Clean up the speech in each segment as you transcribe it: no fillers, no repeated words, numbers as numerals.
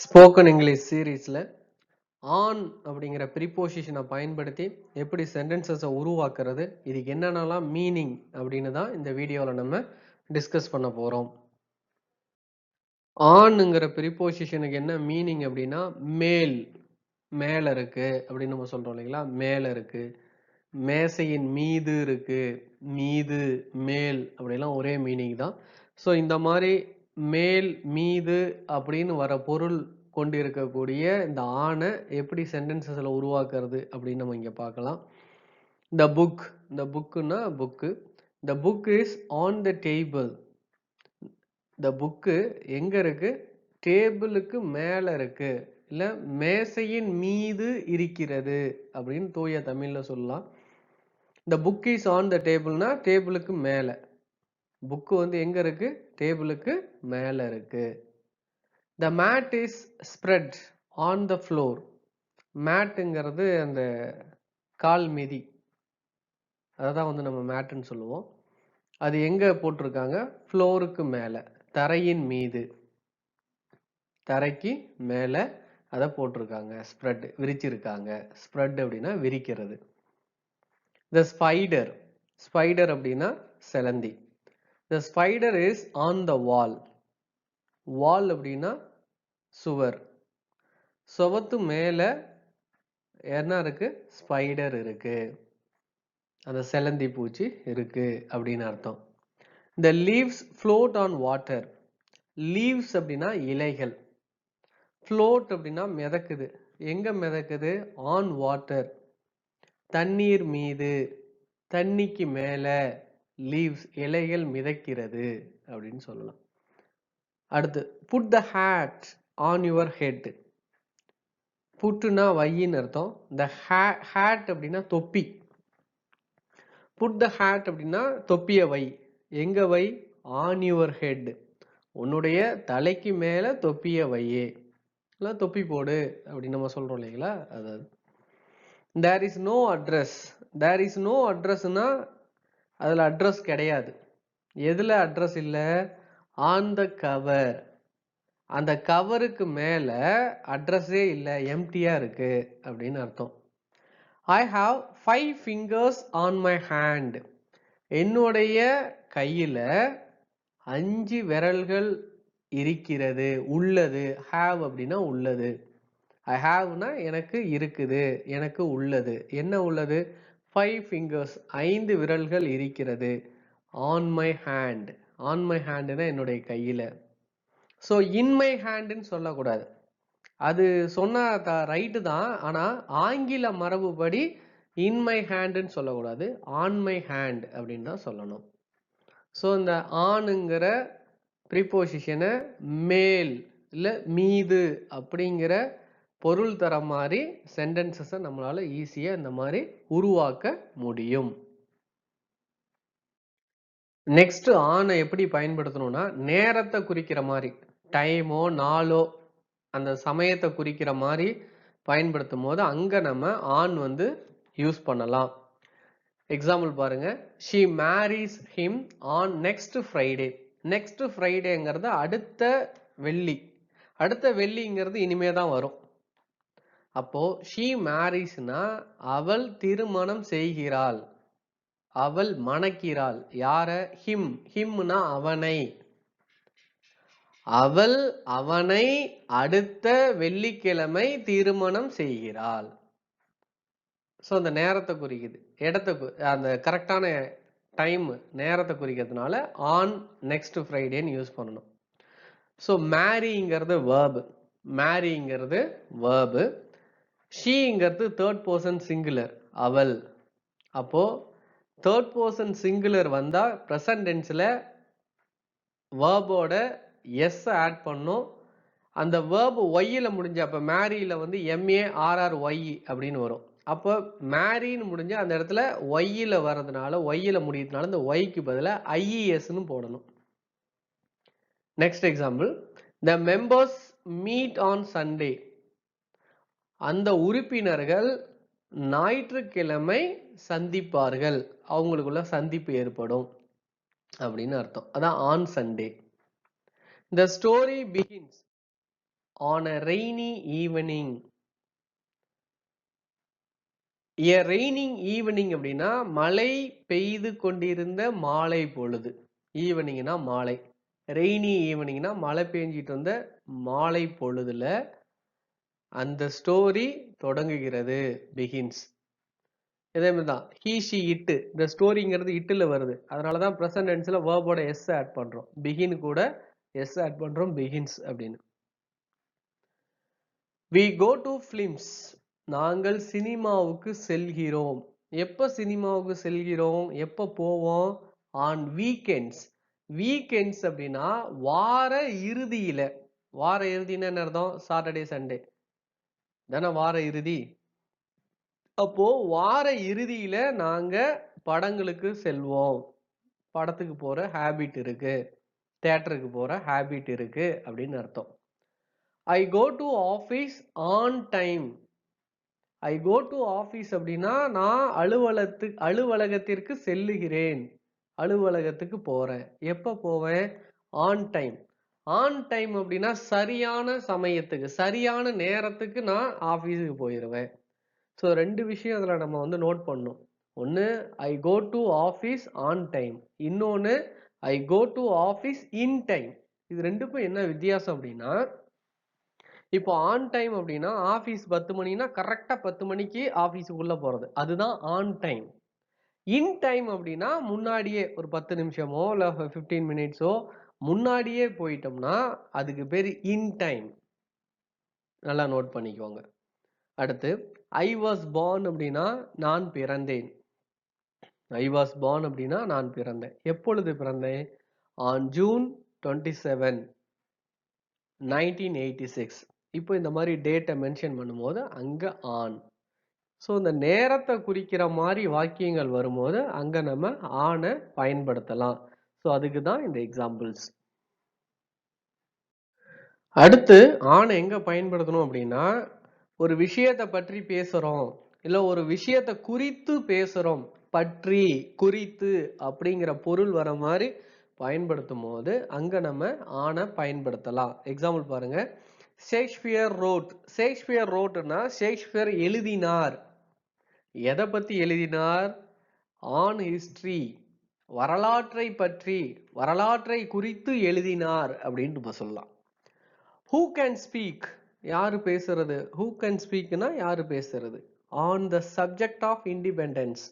Spoken English சீரீஸில் on அப்படிங்கிற ப்ரீபோசிஷனை பயன்படுத்தி எப்படி சென்டென்சஸை உருவாக்குறது, இதுக்கு என்னென்னலாம் மீனிங் அப்படின்னு தான் இந்த வீடியோவில் நம்ம டிஸ்கஸ் பண்ண போகிறோம். ஆன்ங்கிற ப்ரீபோசிஷனுக்கு என்ன மீனிங் அப்படின்னா, மேல் மேலே இருக்கு அப்படின்னு நம்ம சொல்கிறோம் இல்லைங்களா. மேலே இருக்கு, மேசையின் மீது இருக்கு, மீது மேல் அப்படிலாம் ஒரே மீனிங் தான். ஸோ இந்த மாதிரி மேல் மீது அப்படின்னு வர பொருள் கொண்டு இருக்கக்கூடிய இந்த ஆனை எப்படி சென்டென்சஸில் உருவாக்குறது அப்படின்னு நம்ம இங்கே பார்க்கலாம். த புக், இந்த புக்குன்னா book, the book is on the table. இந்த புக்கு எங்கே இருக்கு? டேபிளுக்கு மேலே இருக்கு, இல்லை மேசையின் மீது இருக்கிறது அப்படின்னு தூய தமிழில் சொல்லலாம். இந்த புக் இஸ் ஆன் த டேபிள்னா டேபிளுக்கு மேலே, புக்கு வந்து எங்கே இருக்கு? டேபிளுக்கு மேலே இருக்கு. The mat is spread on the floor. மேட்டுங்கிறது அந்த கால் மிதி, அதான் வந்து நம்ம மேட்டுன்னு சொல்லுவோம். அது எங்கே போட்டிருக்காங்க? ஃப்ளோருக்கு மேலே, தரையின் மீது, தரைக்கு மேலே அதை போட்டிருக்காங்க. ஸ்ப்ரெட், விரிச்சிருக்காங்க. ஸ்ப்ரெட் அப்படின்னா விரிக்கிறது. த ஸ்பைடர், ஸ்பைடர் அப்படின்னா செலந்தி. The spider is on the wall. Wall அப்படின்னா சுவர். சுவத்து மேலே என்ன இருக்கு? ஸ்பைடர் இருக்கு, அந்த செலந்தி பூச்சி இருக்கு அப்படின்னு அர்த்தம். The leaves float on water. leaves அப்படின்னா இலைகள், float அப்படின்னா மிதக்குது. எங்க மிதக்குது? on water, தண்ணீர் மீது, தண்ணிக்கு மேல. leaves இலைகள் மிதக்கிறது அப்படின்னு சொல்லலாம். அடுத்து put the hat on your head. புட்டுனா வையின்னு அர்த்தம். the hat அப்படின்னா தொப்பி. புட் த ஹேட் அப்படின்னா தொப்பிய வை. எங்க வை? ஆன் யுவர் ஹெட், உன்னுடைய தலைக்கு மேல தொப்பிய வையே, இல்லை தொப்பி போடு அப்படின்னு நம்ம சொல்றோம் இல்லைங்களா. அதாவது there is no address. There is no அட்ரஸ்னா அதில் அட்ரஸ் கிடையாது. எதில் அட்ரஸ் இல்லை? ஆன் த கவர், அந்த கவருக்கு மேலே அட்ரஸே இல்லை, எம்டியாக இருக்கு அப்படின்னு அர்த்தம். I have 5 fingers on my hand. என்னுடைய கையில 5 விரல்கள் இருக்கிறது, உள்ளது. have அப்படின்னா உள்ளது. I haveனா எனக்கு இருக்குது, எனக்கு உள்ளது. என்ன உள்ளது? 5 fingers, 5 விரல்கள் இருக்கிறது. on my hand, on my handனா என்னுடைய கையில. ஸோ in my handன்னு சொல்லக்கூடாது. அது சொன்னா ரைட்டு தான், ஆனால் ஆங்கில மரபுப்படி இன் மை ஹேண்டுன்னு சொல்லக்கூடாது, ஆன் மை ஹேண்ட் அப்படின்னு தான் சொல்லணும். ஸோ இந்த ஆணுங்கிற ப்ரீபோசிஷனை மேல் இல்லை மீது அப்படிங்கிற பொருள் தர மாதிரி சென்டென்சஸை நம்மளால ஈஸியாக இந்த மாதிரி உருவாக்க முடியும். நெக்ஸ்ட் ஆனை எப்படி பயன்படுத்தணும்னா, நேரத்தை குறிக்கிற மாதிரி, டைமோ நாளோ அந்த சமயத்தை குறிக்கிற மாதிரி பயன்படுத்தும் போது அங்க நம்ம ஆன் வந்து யூஸ் பண்ணலாம். எக்ஸாம்பிள் பாருங்க, she marries him on next Friday. next Fridayங்கிறது அடுத்த வெள்ளி, அடுத்த வெள்ளிங்கிறது இனிமே தான் வரும். அப்போ she marriesனா அவள் திருமணம் செய்கிறாள், அவள் மணக்கிறாள். யார? him. himனா அவனை, அவள் அவனை அடுத்த வெள்ளிக்கிழமை திருமணம் செய்கிறாள். ஸோ அந்த நேரத்தை குறிக்குது, இடத்தை அந்த கரெக்டான டைம் நேரத்தை குறிக்கிறதுனால ஆன் நெக்ஸ்ட் ஃப்ரைடேன்னு யூஸ் பண்ணணும். ஸோ மேரிங்கிறது வேர்பு, மேரிங்கிறது வேர்பு. ஷீங்கிறது தேர்ட் பர்சன் சிங்குலர், அவள். அப்போ தேர்ட் பர்சன் சிங்குலர் வந்தா ப்ரெசன்ட் டென்ஸில் வேர்போட எஸ் ஆட் பண்ணும். அந்த வேர்பு ஒய்யில் முடிஞ்ச, அப்போ மேரியில் வந்து MARRY அப்படின்னு வரும். அப்போ மேரின்னு முடிஞ்ச அந்த இடத்துல ஒய்யில் வர்றதுனால, ஒய்யில் முடியறதுனால இந்த ஒய்க்கு பதிலாக IESன்னு போடணும். Next example, the members meet on Sunday. அந்த உறுப்பினர்கள் ஞாயிற்றுக்கிழமை சந்திப்பார்கள், அவங்களுக்குள்ள சந்திப்பு ஏற்படும் அப்படின்னு அர்த்தம். அதான் on Sunday. The story begins. on a rainy evening. A raining evening அப்படின்னா மழை பெய்து கொண்டிருந்த மாலை பொழுது. ஈவினிங்னா மாலை. ரெய்னி ஈவினிங்னா மழை பெஞ்சிட்டு இருந்த மாலை பொழுதுல அந்த ஸ்டோரி தொடங்குகிறது, பிகின்ஸ். இதே மாதிரி தான் ஹீ ஷி இட், இந்த ஸ்டோரிங்கிறது இட்டுல வருது, அதனால தான் ப்ரெசன்ட் டென்ஸ்ல வேர்போட எஸ் ஆட் பண்றோம். பிகின் கூட எஸ் ஆட் பண்றோம், பிகின்ஸ் அப்படின்னு. we go to films, நாங்கள் சினிமாவுக்கு செல்கிறோம். எப்ப சினிமாவுக்கு செல்கிறோம், எப்ப போவோம்? on weekends. வீக்கெண்ட்ஸ் அப்படின்னா வார இறுதியில. வார இறுதினா என்ன அர்த்தம்? சாட்டர்டே சண்டே தானே வார இறுதி. அப்போ வார இறுதியில நாங்க படங்களுக்கு செல்வோம். படத்துக்கு போற ஹேபிட் இருக்கு, தியேட்டருக்கு போற ஹேபிட் இருக்கு அப்படின்னு அர்த்தம். I go to office on time. I go to office அப்படின்னா நான் அலுவலகத்திற்கு செல்லுகிறேன், அலுவலகத்துக்கு போறேன். எப்ப போவேன்? On time. ஆன் டைம் அப்படின்னா சரியான சமயத்துக்கு, சரியான நேரத்துக்கு நான் ஆஃபீஸுக்கு போயிடுவேன். ஸோ ரெண்டு விஷயம் அதில் நம்ம வந்து நோட் பண்ணணும். ஒன்று I go to office on time, இன்னொன்று I go to office in time. இது ரெண்டுக்கும் என்ன வித்தியாசம் அப்படின்னா, இப்போ ஆன் டைம் அப்படின்னா ஆஃபீஸ் 10 மணினா கரெக்டாக 10 மணிக்கு ஆஃபீஸுக்குள்ளே போகிறது, அதுதான் ஆன் டைம். இன் டைம் அப்படின்னா முன்னாடியே ஒரு 10 நிமிஷமோ இல்லை 15 மினிட்ஸோ முன்னாடியே போயிட்டோம்னா அதுக்கு பேர் இன் டைம். நல்லா நோட் பண்ணிக்கோங்க. அடுத்து ஐ வாஸ் பார்ன் அப்படின்னா நான் பிறந்தேன். ஐ வாஸ் பார்ன் அப்படின்னா நான் பிறந்தேன். எப்பொழுது பிறந்தேன்? On June 27, 1986. இப்போ இந்த மாதிரி டேட்டை மென்ஷன் பண்ணும்போது அங்கே ஆன். ஸோ இந்த நேரத்தை குறிக்கிற மாதிரி வாக்கியங்கள் வரும்போது அங்கே நம்ம ஆனை பயன்படுத்தலாம். ஸோ அதுக்கு தான் இந்த எக்ஸாம்பிள்ஸ். அடுத்து ஆனை எங்கே பயன்படுத்தணும் அப்படின்னா, ஒரு விஷயத்தை பற்றி பேசுகிறோம், இல்லை ஒரு விஷயத்தை குறித்து பேசுகிறோம், பற்றி குறித்து அப்படிங்கிற பொருள் வர மாதிரி பயன்படுத்தும் போது அங்கே நம்ம ஆனை பயன்படுத்தலாம். எக்ஸாம்பிள் பாருங்க. Shakespeare road. ஷேக்ஸ்பியர் ரோட்னா ஷேக்ஸ்பியர் எழுதினார். எதை பற்றி எழுதினார்? ஆன் ஹிஸ்டரி, வரலாற்றை பற்றி, வரலாற்றை குறித்து எழுதினார் அப்படின்னு நம்ம சொல்லலாம். ஹூ கேன் ஸ்பீக், யாரு பேசுறது? ஹூ கேன் ஸ்பீக்னா யாரு பேசுறது? On the subject of independence.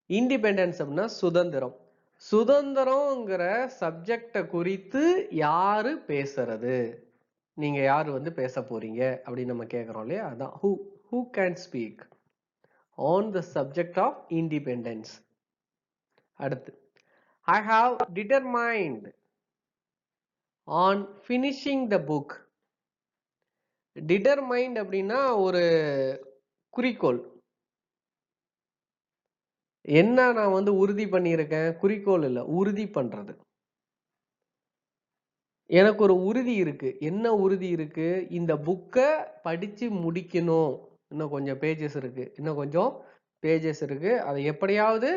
Independence அப்படின்னா சுதந்திரம். சுதந்திரம்ங்கிற சப்ஜெக்டை குறித்து யாரு பேசுறது, நீங்க யாரு வந்து பேச போறீங்க அப்படின்னு நம்ம கேட்கிறோம் இல்லையா, அதான் who can speak on the subject of independence. அடுத்து I have determined on finishing the book. determined அப்படின்னா ஒரு குறிக்கோள். என்ன நான் வந்து உறுதி பண்ணியிருக்கேன்? குறிக்கோள் இல்லை, உறுதி பண்றது. எனக்கு ஒரு உறுதி இருக்கு. என்ன உறுதி இருக்கு? இந்த புக்கை படிச்சு முடிக்கணும். இன்னும் கொஞ்சம் பேஜஸ் இருக்கு, இன்னும் கொஞ்சம் பேஜஸ் இருக்கு, அதை எப்படியாவது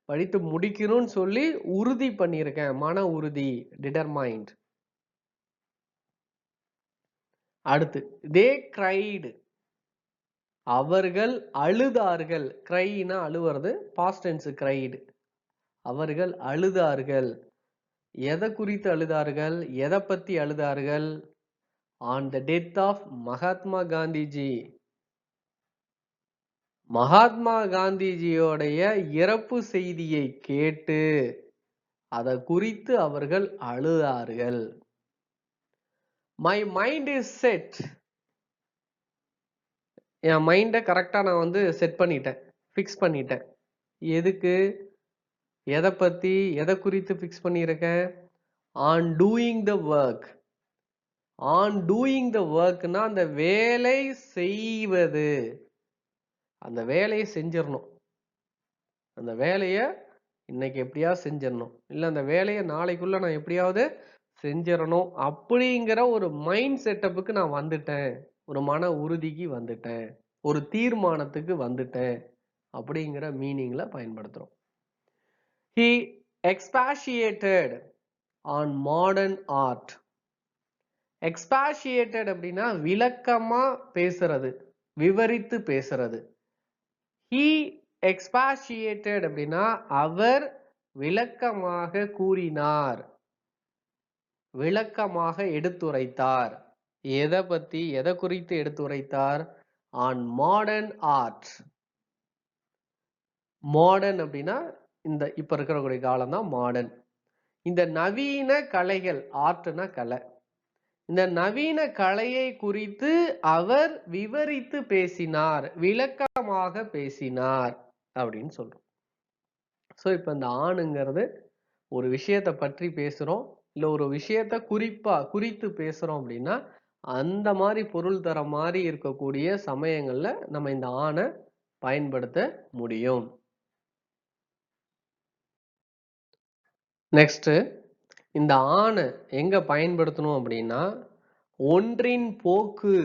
படித்து முடிக்கணும்னு சொல்லி உறுதி பண்ணியிருக்கேன். மன உறுதி, டிட்டர்மைண்ட். அடுத்து தே கிரைடு, அவர்கள் அழுதார்கள். கிரைனா அழுவது, பாஸ்ட் டென்ஸ் கிரைடு. அவர்கள் அழுதார்கள். எதை குறித்து அழுதார்கள்? எதை பத்தி அழுதார்கள்? On the death of Mahatma Gandhiji. Mahatma காந்திஜியோடைய இறப்பு செய்தியை கேட்டு அதை குறித்து அவர்கள் அழுதார்கள். மை மைண்ட் இஸ் செட், என் மைண்டை கரெக்டாக நான் வந்து செட் பண்ணிட்டேன், ஃபிக்ஸ் பண்ணிட்டேன். எதுக்கு? எதை பற்றி, எதை குறித்து ஃபிக்ஸ் பண்ணியிருக்கேன்? On doing the work. On doing the ஒர்க்னா அந்த வேலை செய்வது, அந்த வேலையை செஞ்சிடணும், அந்த வேலையை இன்னைக்கு எப்படியாவது செஞ்சிடணும், இல்லை அந்த வேலையை நாளைக்குள்ள நான் எப்படியாவது செஞ்சிடணும் அப்படிங்கிற ஒரு மைண்ட் செட்டப்புக்கு நான் வந்துட்டேன், ஒரு மன உறுதிக்கு வந்துட்டேன், ஒரு தீர்மானத்துக்கு வந்துட்டேன் அப்படிங்கிற மீனிங்ல பயன்படுத்துறோம். He expatiated on modern art. எக்ஸ்பாஷியேட்டட் அப்படின்னா விளக்கமா பேசுறது, விவரித்து பேசுறது. he expatiated அப்படின்னா அவர் விளக்கமாக கூறினார், விளக்கமாக எடுத்துரைத்தார். எதை பத்தி, எதை குறித்து எடுத்துரைத்தார்? On modern art. மாடர்ன் அப்படின்னா இந்த இப்ப இருக்கக்கூடிய காலம் தான் மாடர்ன். இந்த நவீன கலைகள், ஆர்ட்னா கலை, இந்த நவீன கலையை குறித்து அவர் விவரித்து பேசினார், விளக்கமாக பேசினார் அப்படின்னு சொல்றோம். ஸோ இப்போ இந்த ஆணுங்கிறது ஒரு விஷயத்தை பற்றி பேசுறோம், இல்லை ஒரு விஷயத்த குறித்து பேசுறோம் அப்படின்னா அந்த மாதிரி பொருள் தர மாதிரி இருக்கக்கூடிய சமயங்கள்ல நம்ம இந்த ஆணை பயன்படுத்த முடியும். நெக்ஸ்ட், இந்த ஆணை எங்க பயன்படுத்தணும் அப்படின்னா ஒன்றின் போக்கு.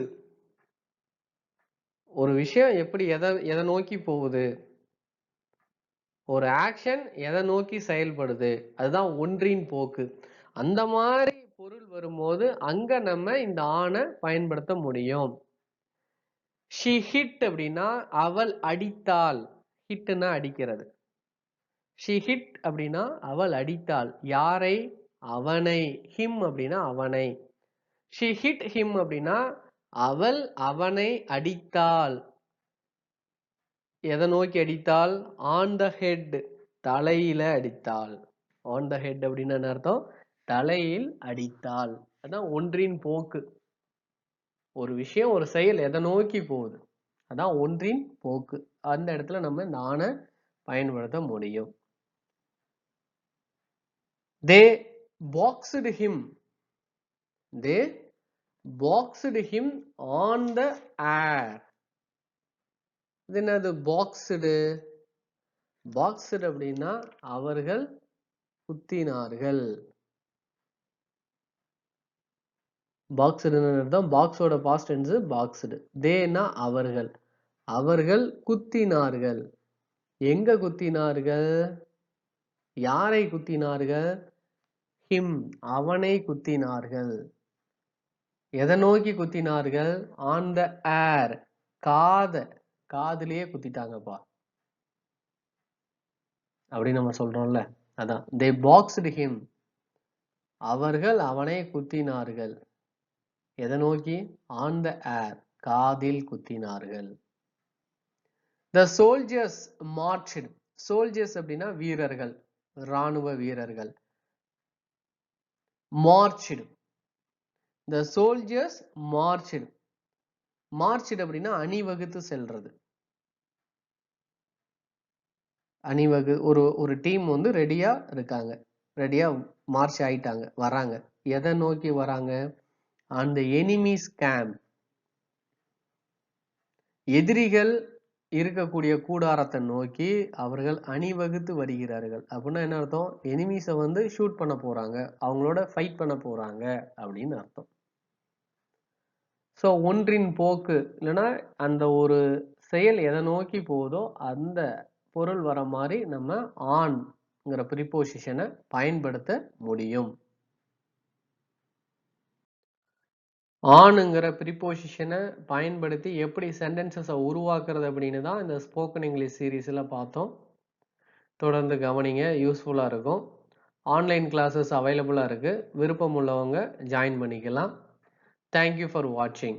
ஒரு விஷயம் எப்படி எதை நோக்கி போகுது, ஒரு ஆக்ஷன் எதை நோக்கி செயல்படுது, அதுதான் ஒன்றின் போக்கு. அந்த மாதிரி பொருள் வரும்போது அங்க நம்ம இந்த ஆணை பயன்படுத்த முடியும். she hit அப்படின்னா அவள் அடித்தாள். ஹிட்னா அடிக்கிறது. she hit அப்படின்னா அவள் அடித்தாள். யாரை? அவனை. him அப்படின்னா அவனை. she hit him அப்படின்னா அவள் அவனை அடித்தாள். எதை நோக்கி அடித்தாள்? on the head, தலையில அடித்தாள். on the head அப்படின்னா என்ன அர்த்தம்? தலையில் அடித்தாள். அதான் ஒன்றின் போக்கு. ஒரு விஷயம், ஒரு செயல் எதை நோக்கி போகுது, அதான் ஒன்றின் போக்கு. அந்த இடத்துல நம்ம இந்த ஆணை பயன்படுத்த முடியும். they boxed him, they boxed him on the air. இது என்னது boxed? boxed அப்படின்னா அவர்கள் குத்தினார்கள். boxed அர்த்தம், பாக்ஸோட பாஸ்ட் டென்ஸ் boxed. தேனா அவர்கள், அவர்கள் குத்தினார்கள். எங்க குத்தினார்கள்? யாரை குத்தினார்கள்? him, அவனை குத்தினார்கள். எதை நோக்கி குத்தினார்கள்? on the air, காதுலயே குத்திட்டாங்கப்பா அப்படி நம்ம சொல்றோம்ல, அதான் they boxed him, அவர்கள் அவனை குத்தினார்கள். எதை நோக்கி? on the air, காதில் குத்தினார்கள். the soldiers marched. soldiers அப்படின்னா வீரர்கள், இராணுவ வீரர்கள். marched, the soldiers marched. marched அப்படின்னா அணிவகுத்து செல்றது. ஒரு டீம் வந்து ரெடியா இருக்காங்க, ரெடியா மார்ச் ஆயிட்டாங்க, வராங்க. எதை நோக்கி வராங்க? அந்த எனிமீஸ் கேம்ப், எதிரிகள் இருக்கக்கூடிய கூடாரத்தை நோக்கி அவர்கள் அணிவகுத்து வருகிறார்கள். அப்படின்னா என்ன அர்த்தம்? எனிமீஸை வந்து ஷூட் பண்ண போறாங்க, அவங்களோட ஃபைட் பண்ண போறாங்க அப்படின்னு அர்த்தம். ஸோ ஒன்றின் போக்கு இல்லைன்னா அந்த ஒரு செயல் எதை நோக்கி போகுதோ அந்த பொருள் வர மாதிரி நம்ம ஆன்ங்கிற ப்ரிபோசிஷனை பயன்படுத்த முடியும். ஆனுங்கிற ப்ரிபோசிஷனை பயன்படுத்தி எப்படி சென்டென்சஸை உருவாக்குறது அப்படின்னு தான் இந்த ஸ்போக்கன் இங்கிலீஷ் சீரீஸில் பார்த்தோம். தொடர்ந்து கவனிங்க, யூஸ்ஃபுல்லாக இருக்கும். ஆன்லைன் கிளாஸஸ் அவைலபிளாக இருக்குது, விருப்பம் உள்ளவங்க ஜாயின் பண்ணிக்கலாம். தேங்க்யூ ஃபார் வாட்சிங்.